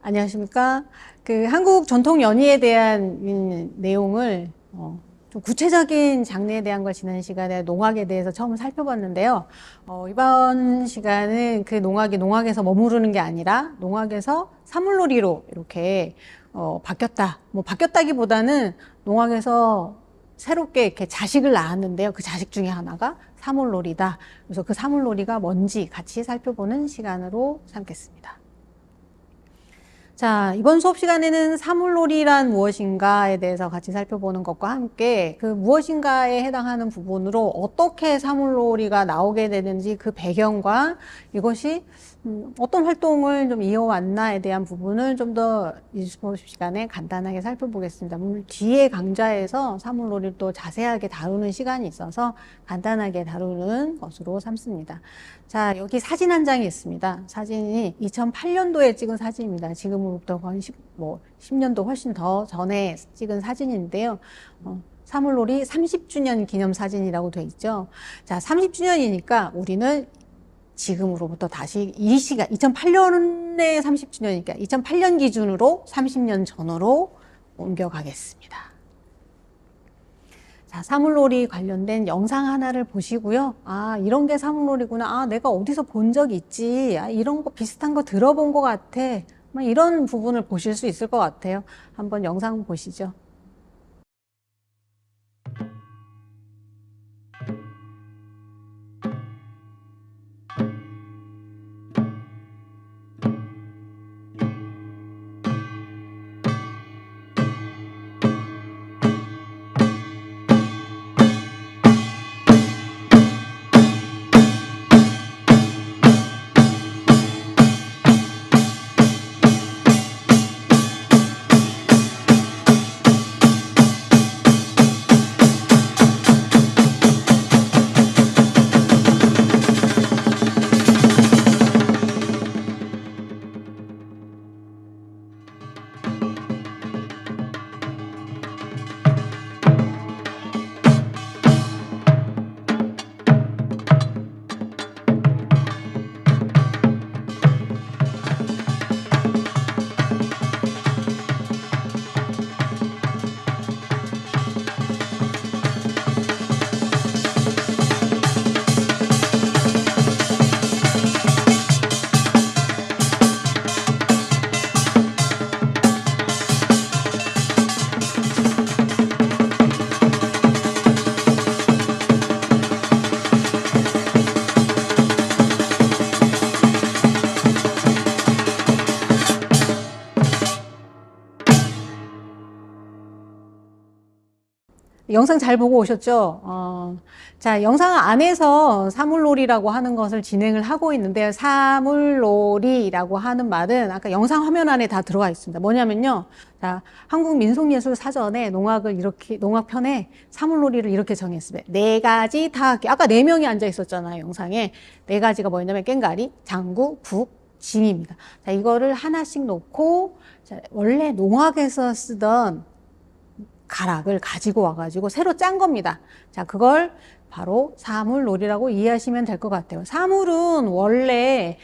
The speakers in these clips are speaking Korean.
안녕하십니까. 한국 전통 연희에 대한 내용을 좀 구체적인 장르에 대한 걸 지난 시간에 농악에 대해서 처음 살펴봤는데요. 이번 시간은 그 농악에서 머무르는 게 아니라 농악에서 사물놀이로 이렇게 바뀌었다. 뭐 바뀌었다기보다는 농악에서 새롭게 이렇게 자식을 낳았는데요. 그 자식 중에 하나가 사물놀이다. 그래서 그 사물놀이가 뭔지 같이 살펴보는 시간으로 삼겠습니다. 자, 이번 수업 시간에는 사물놀이란 무엇인가에 대해서 같이 살펴보는 것과 함께 그 무엇인가에 해당하는 부분으로 어떻게 사물놀이가 나오게 되는지 그 배경과 이것이 어떤 활동을 좀 이어왔나에 대한 부분을 좀 더 이 수업 시간에 간단하게 살펴보겠습니다. 물론 뒤에 강좌에서 사물놀이를 또 자세하게 다루는 시간이 있어서 간단하게 다루는 것으로 삼습니다. 자, 여기 사진 한 장이 있습니다. 사진이 2008년도에 찍은 사진입니다. 지금으로부터 거의 10년도 훨씬 더 전에 찍은 사진인데요. 사물놀이 30주년 기념 사진이라고 되어 있죠. 자, 30주년이니까 우리는 지금으로부터 다시 이 시간, 2008년에 30주년이니까 2008년 기준으로 30년 전으로 옮겨가겠습니다. 자, 사물놀이 관련된 영상 하나를 보시고요. 아, 이런 게 사물놀이구나. 아, 내가 어디서 본 적 있지. 아, 이런 거 비슷한 거 들어본 것 같아. 이런 부분을 보실 수 있을 것 같아요. 한번 영상 보시죠. 영상 잘 보고 오셨죠? 자, 영상 안에서 사물놀이라고 하는 것을 진행을 하고 있는데요. 사물놀이라고 하는 말은 아까 영상 화면 안에 다 들어가 있습니다. 뭐냐면요. 자, 한국민속예술사전에 농악편에 사물놀이를 이렇게 정했습니다. 4가지 타악기. 아까 4명이 앉아 있었잖아요. 영상에. 4가지가 뭐였냐면 꽹가리, 장구, 북, 징입니다. 자, 이거를 하나씩 놓고, 자, 원래 농악에서 쓰던 가락을 가지고 와가지고 새로 짠 겁니다. 자, 그걸 바로 사물놀이라고 이해하시면 될 것 같아요. 사물은 원래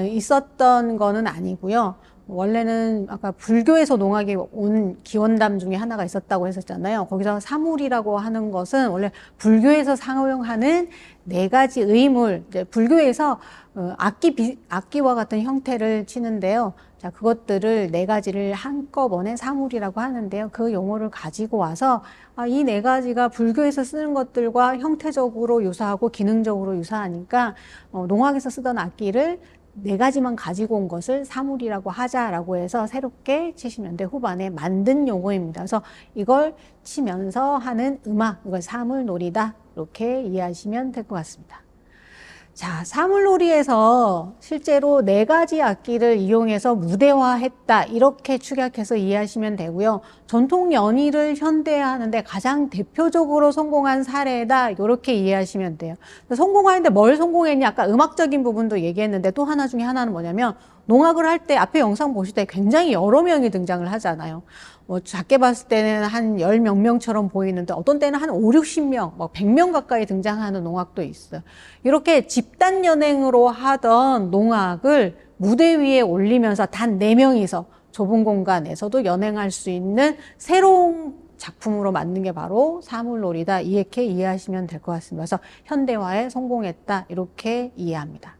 있었던 거는 아니고요. 원래는 아까 불교에서 농악이 온 기원담 중에 하나가 있었다고 했었잖아요. 거기서 사물이라고 하는 것은 원래 불교에서 사용하는 4가지 의물, 이제 불교에서 악기와 같은 형태를 치는데요. 자, 그것들을 4가지를 한꺼번에 사물이라고 하는데요. 그 용어를 가지고 와서 이 4가지가 불교에서 쓰는 것들과 형태적으로 유사하고 기능적으로 유사하니까 농악에서 쓰던 악기를 4가지만 가지고 온 것을 사물이라고 하자라고 해서 새롭게 70년대 후반에 만든 용어입니다. 그래서 이걸 치면서 하는 음악, 이걸 사물놀이다. 이렇게 이해하시면 될 것 같습니다. 자, 사물놀이에서 실제로 4가지 악기를 이용해서 무대화했다. 이렇게 축약해서 이해하시면 되고요. 전통 연희를 현대화하는데 가장 대표적으로 성공한 사례다. 이렇게 이해하시면 돼요. 성공하는데 뭘 성공했냐? 아까 음악적인 부분도 얘기했는데 또 하나 중에 하나는 뭐냐면 농악을 할 때 앞에 영상 보실 때 굉장히 여러 명이 등장을 하잖아요. 뭐 작게 봤을 때는 한 10몇 명처럼 보이는데 어떤 때는 한 5, 60명, 100명 가까이 등장하는 농악도 있어요. 이렇게 집단 연행으로 하던 농악을 무대 위에 올리면서 단 4명이서 좁은 공간에서도 연행할 수 있는 새로운 작품으로 만든 게 바로 사물놀이다. 이렇게 이해하시면 될 것 같습니다. 그래서 현대화에 성공했다. 이렇게 이해합니다.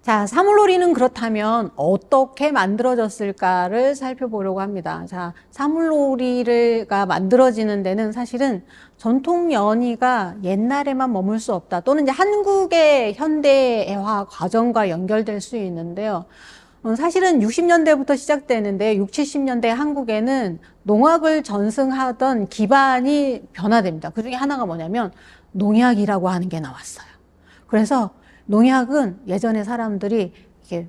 자, 사물놀이는 그렇다면 어떻게 만들어졌을까를 살펴보려고 합니다. 자, 사물놀이가 만들어지는 데는 사실은 전통 연희가 옛날에만 머물 수 없다. 또는 이제 한국의 현대화 과정과 연결될 수 있는데요. 사실은 60년대부터 시작되는데 60, 70년대 한국에는 농악을 전승하던 기반이 변화됩니다. 그 중에 하나가 뭐냐면 농약이라고 하는 게 나왔어요. 그래서 농약은 예전에 사람들이 이렇게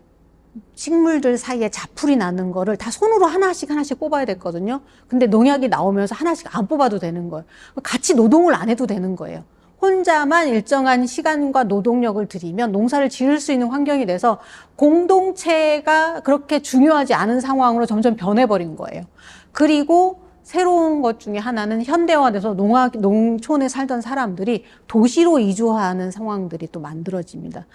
식물들 사이에 자풀이 나는 거를 다 손으로 하나씩 뽑아야 됐거든요. 근데 농약이 나오면서 하나씩 안 뽑아도 되는 거예요. 같이 노동을 안 해도 되는 거예요. 혼자만 일정한 시간과 노동력을 들이면 농사를 지을 수 있는 환경이 돼서 공동체가 그렇게 중요하지 않은 상황으로 점점 변해버린 거예요. 그리고 새로운 것 중에 하나는 현대화돼서 농촌에 살던 사람들이 도시로 이주하는 상황들이 또 만들어집니다.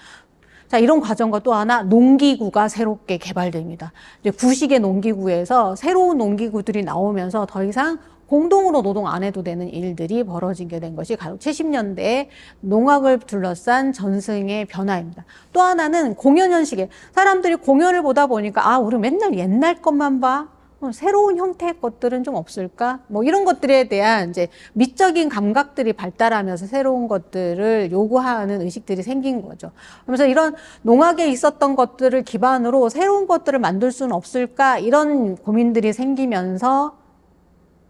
자, 이런 과정과 또 하나 농기구가 새롭게 개발됩니다. 이제 구식의 농기구에서 새로운 농기구들이 나오면서 더 이상 공동으로 노동 안 해도 되는 일들이 벌어지게 된 것이 바로 70년대에 농악을 둘러싼 전승의 변화입니다. 또 하나는 공연 현식에 사람들이 공연을 보다 보니까 아, 우리 맨날 옛날 것만 봐. 새로운 형태의 것들은 좀 없을까? 뭐 이런 것들에 대한 이제 미적인 감각들이 발달하면서 새로운 것들을 요구하는 의식들이 생긴 거죠. 그래서 이런 농악에 있었던 것들을 기반으로 새로운 것들을 만들 수는 없을까? 이런 고민들이 생기면서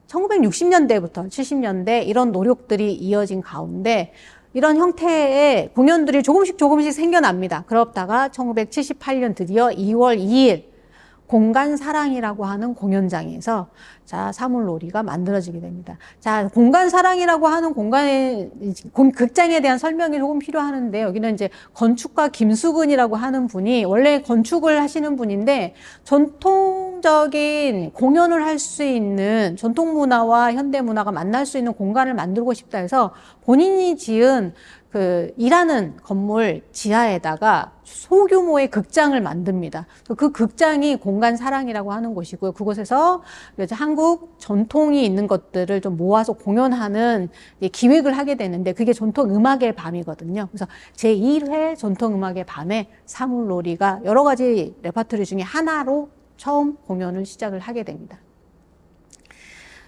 1960년대부터 70년대 이런 노력들이 이어진 가운데 이런 형태의 공연들이 조금씩 생겨납니다. 그러다가 1978년 드디어 2월 2일 공간사랑이라고 하는 공연장에서 자, 사물놀이가 만들어지게 됩니다. 자, 공간사랑이라고 하는 극장에 대한 설명이 조금 필요하는데 여기는 이제 건축가 김수근이라고 하는 분이 원래 건축을 하시는 분인데 전통적인 공연을 할 수 있는 전통 문화와 현대 문화가 만날 수 있는 공간을 만들고 싶다 해서 본인이 지은 일하는 건물 지하에다가 소규모의 극장을 만듭니다. 그 극장이 공간사랑이라고 하는 곳이고요. 그곳에서 한국 전통이 있는 것들을 좀 모아서 공연하는 기획을 하게 되는데 그게 전통음악의 밤이거든요. 그래서 제1회 전통음악의 밤에 사물놀이가 여러 가지 레퍼토리 중에 하나로 처음 공연을 시작을 하게 됩니다.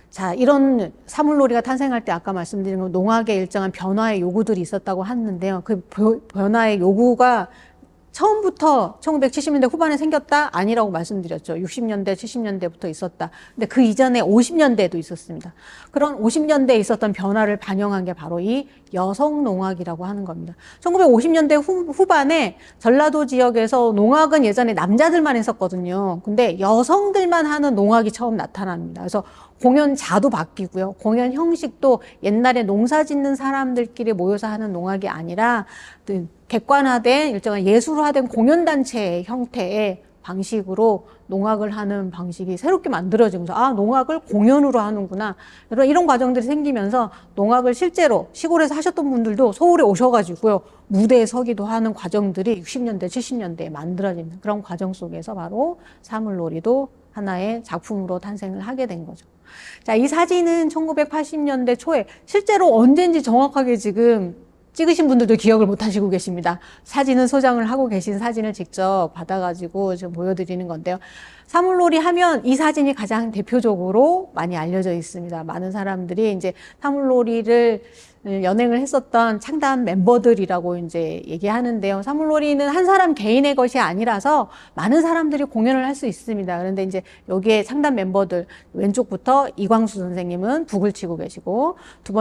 자, 이런 사물놀이가 탄생할 때 아까 말씀드린 건 농악의 일정한 변화의 요구들이 있었다고 했는데요. 그 변화의 요구가 처음부터 1970년대 후반에 생겼다? 아니라고 말씀드렸죠. 60년대, 70년대부터 있었다. 근데 그 이전에 50년대에도 있었습니다. 그런 50년대에 있었던 변화를 반영한 게 바로 이 여성 농악이라고 하는 겁니다. 1950년대 후반에 전라도 지역에서 농악은 예전에 남자들만 했었거든요. 근데 여성들만 하는 농악이 처음 나타납니다. 그래서 공연자도 바뀌고요. 공연 형식도 옛날에 농사 짓는 사람들끼리 모여서 하는 농악이 아니라 객관화된 일정한 예술화된 공연단체의 형태의 방식으로 농악을 하는 방식이 새롭게 만들어지면서 아, 농악을 공연으로 하는구나. 이런 과정들이 생기면서 농악을 실제로 시골에서 하셨던 분들도 서울에 오셔가지고요. 무대에 서기도 하는 과정들이 60년대, 70년대에 만들어지는 그런 과정 속에서 바로 사물놀이도 하나의 작품으로 탄생을 하게 된 거죠. 자, 이 사진은 1980년대 초에 실제로 언제인지 정확하게 지금 찍으신 분들도 기억을 못 하시고 계십니다. 사진은 소장을 하고 계신 사진을 직접 받아가지고 지금 보여드리는 건데요. 사물놀이 하면 이 사진이 가장 대표적으로 많이 알려져 있습니다. 많은 사람들이 이제 사물놀이를 연행을 했었던 창단 멤버들이라고 이제 얘기하는데요. 사물놀이는 한 사람 개인의 것이 아니라서 많은 사람들이 공연을 할 수 있습니다. 그런데 이제 여기에 창단 멤버들 왼쪽부터 이광수 선생님은 북을 치고 계시고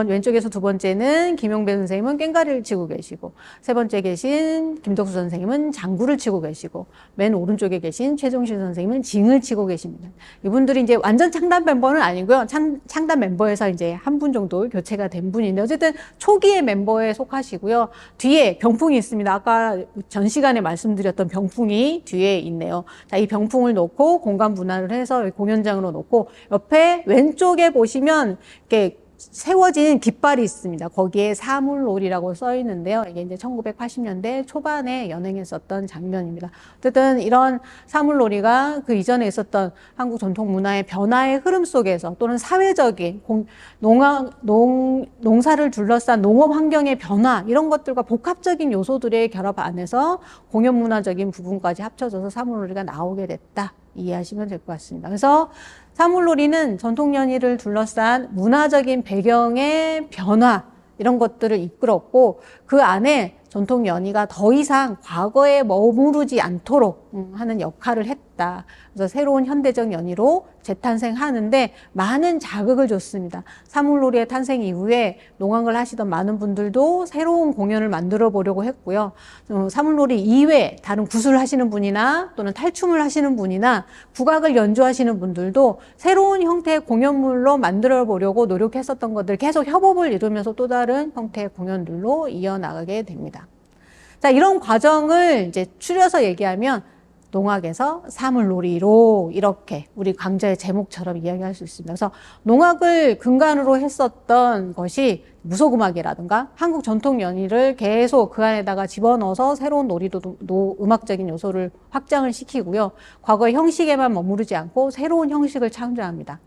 왼쪽에서 두 번째는 김용배 선생님은 꽹과리를 치고 계시고 세 번째 계신 김덕수 선생님은 장구를 치고 계시고 맨 오른쪽에 계신 최종실 선생님은 징을 치고 계십니다. 이분들이 이제 완전 창단 멤버는 아니고요. 창단 멤버에서 이제 한 분 정도 교체가 된 분인데 어쨌든 초기의 멤버에 속하시고요. 뒤에 병풍이 있습니다. 아까 전 시간에 말씀드렸던 병풍이 뒤에 있네요. 자, 이 병풍을 놓고 공간 분할을 해서 공연장으로 놓고 옆에 왼쪽에 보시면 이렇게 세워진 깃발이 있습니다. 거기에 사물놀이라고 써 있는데요. 이게 이제 1980년대 초반에 연행했었던 장면입니다. 어쨌든 이런 사물놀이가 그 이전에 있었던 한국 전통 문화의 변화의 흐름 속에서 또는 사회적인 농사를 둘러싼 농업 환경의 변화 이런 것들과 복합적인 요소들의 결합 안에서 공연 문화적인 부분까지 합쳐져서 사물놀이가 나오게 됐다. 이해하시면 될 것 같습니다. 그래서 사물놀이는 전통 연희를 둘러싼 문화적인 배경의 변화 이런 것들을 이끌었고 그 안에 전통 연희가 더 이상 과거에 머무르지 않도록 하는 역할을 했다. 그래서 새로운 현대적 연희로 재탄생하는데 많은 자극을 줬습니다. 사물놀이의 탄생 이후에 농악을 하시던 많은 분들도 새로운 공연을 만들어 보려고 했고요. 사물놀이 이외에 다른 구슬을 하시는 분이나 또는 탈춤을 하시는 분이나 국악을 연주하시는 분들도 새로운 형태의 공연물로 만들어 보려고 노력했었던 것들 계속 협업을 이루면서 또 다른 형태의 공연들로 이어나가게 됩니다. 자, 이런 과정을 이제 추려서 얘기하면 농악에서 사물놀이로 이렇게 우리 강좌의 제목처럼 이야기할 수 있습니다. 그래서 농악을 근간으로 했었던 것이 무속음악이라든가 한국 전통 연희를 계속 그 안에다가 집어넣어서 새로운 음악적인 요소를 확장을 시키고요. 과거의 형식에만 머무르지 않고 새로운 형식을 창조합니다.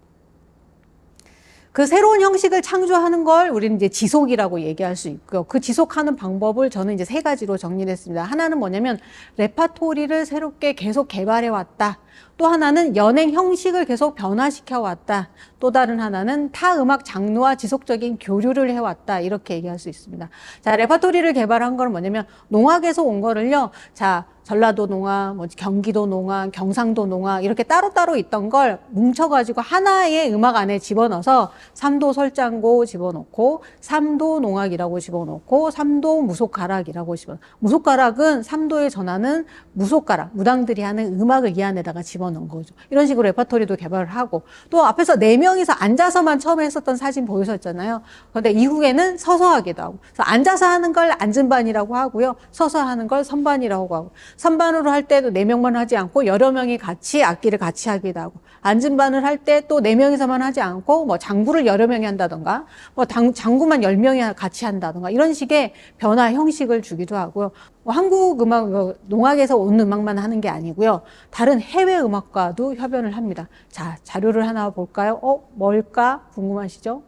그 새로운 형식을 창조하는 걸 우리는 이제 지속이라고 얘기할 수 있고요. 그 지속하는 방법을 저는 이제 3가지로 정리를 했습니다. 하나는 뭐냐면 레파토리를 새롭게 계속 개발해 왔다. 또 하나는 연행 형식을 계속 변화시켜 왔다. 또 다른 하나는 타 음악 장르와 지속적인 교류를 해왔다. 이렇게 얘기할 수 있습니다. 자, 레파토리를 개발한 건 뭐냐면 농악에서 온 거를요. 자, 전라도 농악, 경기도 농악, 경상도 농악 이렇게 따로따로 있던 걸 뭉쳐가지고 하나의 음악 안에 집어넣어서 삼도 설장고 집어넣고 삼도 농악이라고 집어넣고 삼도 무속가락이라고 집어넣고 무속가락은 삼도에 전하는 무속가락, 무당들이 하는 음악을 이 안에다가 집어넣은 거죠. 이런 식으로 레파토리도 개발을 하고 또 앞에서 4명이서 앉아서만 처음에 했었던 사진 보여줬잖아요. 그런데 이후에는 서서 하기도 하고 그래서 앉아서 하는 걸 앉은반이라고 하고요. 서서 하는 걸 선반이라고 하고 선반으로 할 때도 4명만 하지 않고 여러 명이 같이 악기를 같이 하기도 하고 앉은 반을 할 때 또 4명이서만 하지 않고 뭐 장구를 여러 명이 한다던가 뭐 장구만 10명이 같이 한다던가 이런 식의 변화 형식을 주기도 하고요. 한국 음악, 농악에서 온 음악만 하는 게 아니고요. 다른 해외 음악과도 협연을 합니다. 자, 자료를 하나 볼까요? 뭘까? 궁금하시죠?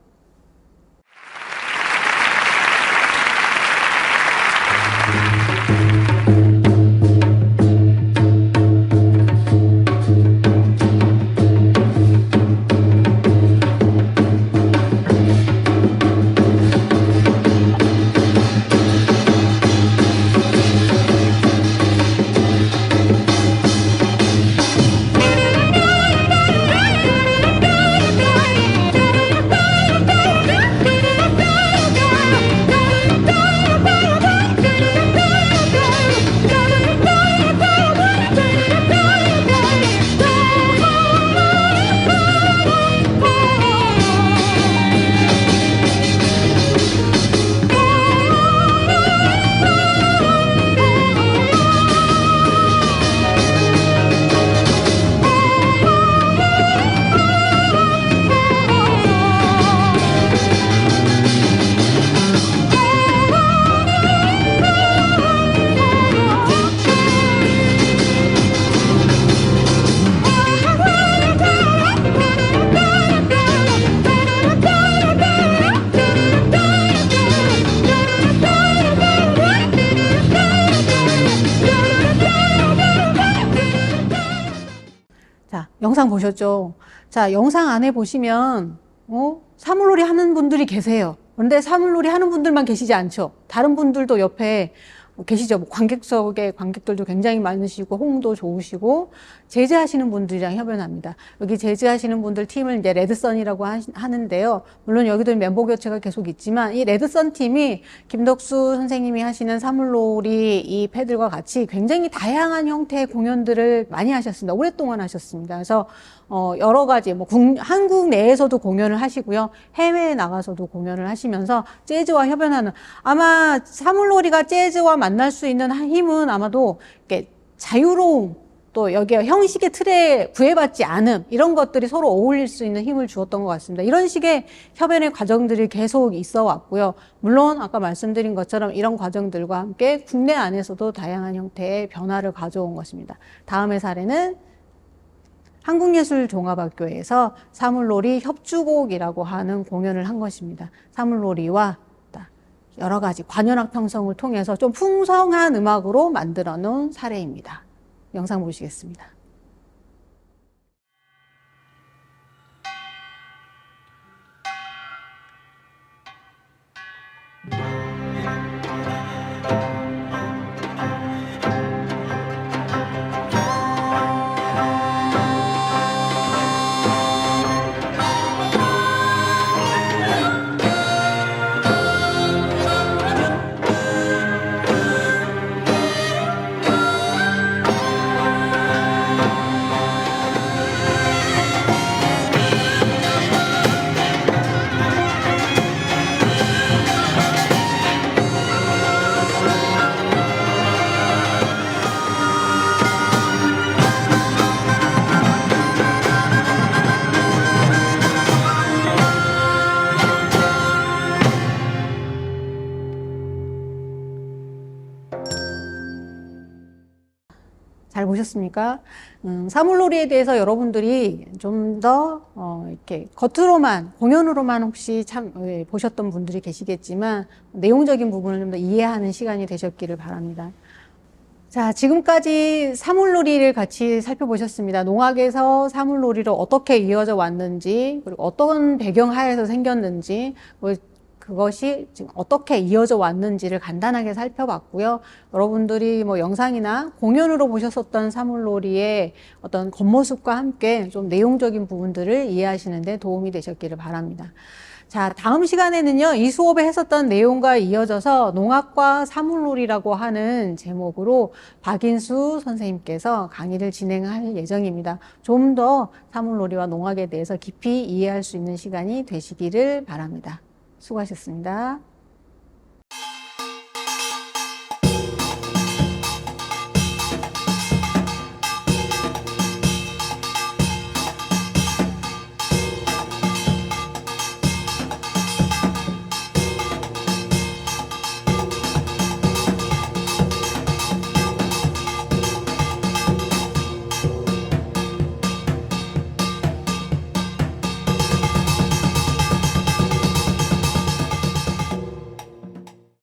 영상 보셨죠? 자, 영상 안에 보시면 사물놀이 하는 분들이 계세요. 그런데 사물놀이 하는 분들만 계시지 않죠. 다른 분들도 옆에 계시죠. 관객석에 관객들도 굉장히 많으시고 호응도 좋으시고 제재하시는 분들이랑 협연합니다. 여기 제재하시는 분들 팀을 이제 레드선이라고 하는데요. 물론 여기도 멤버 교체가 계속 있지만 이 레드선 팀이 김덕수 선생님이 하시는 사물놀이 이 패들과 같이 굉장히 다양한 형태의 공연들을 많이 하셨습니다. 오랫동안 하셨습니다. 그래서 여러 가지 한국 내에서도 공연을 하시고요. 해외에 나가서도 공연을 하시면서 재즈와 협연하는 아마 사물놀이가 재즈와 만날 수 있는 힘은 아마도 이렇게 자유로움 또 여기에 형식의 틀에 구애받지 않음, 이런 것들이 서로 어울릴 수 있는 힘을 주었던 것 같습니다. 이런 식의 협연의 과정들이 계속 있어 왔고요. 물론 아까 말씀드린 것처럼 이런 과정들과 함께 국내 안에서도 다양한 형태의 변화를 가져온 것입니다. 다음의 사례는 한국예술종합학교에서 사물놀이 협주곡이라고 하는 공연을 한 것입니다. 사물놀이와 여러 가지 관현악 편성을 통해서 좀 풍성한 음악으로 만들어 놓은 사례입니다. 영상 보시겠습니다. 잘 보셨습니까? 사물놀이에 대해서 여러분들이 좀 더 이렇게 겉으로만 공연으로만 혹시 보셨던 분들이 계시겠지만 내용적인 부분을 좀 더 이해하는 시간이 되셨기를 바랍니다. 자, 지금까지 사물놀이를 같이 살펴보셨습니다. 농악에서 사물놀이로 어떻게 이어져 왔는지, 그리고 어떤 배경 하에서 생겼는지, 그것이 지금 어떻게 이어져 왔는지를 간단하게 살펴봤고요. 여러분들이 뭐 영상이나 공연으로 보셨었던 사물놀이의 어떤 겉모습과 함께 좀 내용적인 부분들을 이해하시는 데 도움이 되셨기를 바랍니다. 자, 다음 시간에는요, 이 수업에 했었던 내용과 이어져서 농악과 사물놀이라고 하는 제목으로 박인수 선생님께서 강의를 진행할 예정입니다. 좀 더 사물놀이와 농악에 대해서 깊이 이해할 수 있는 시간이 되시기를 바랍니다. 수고하셨습니다.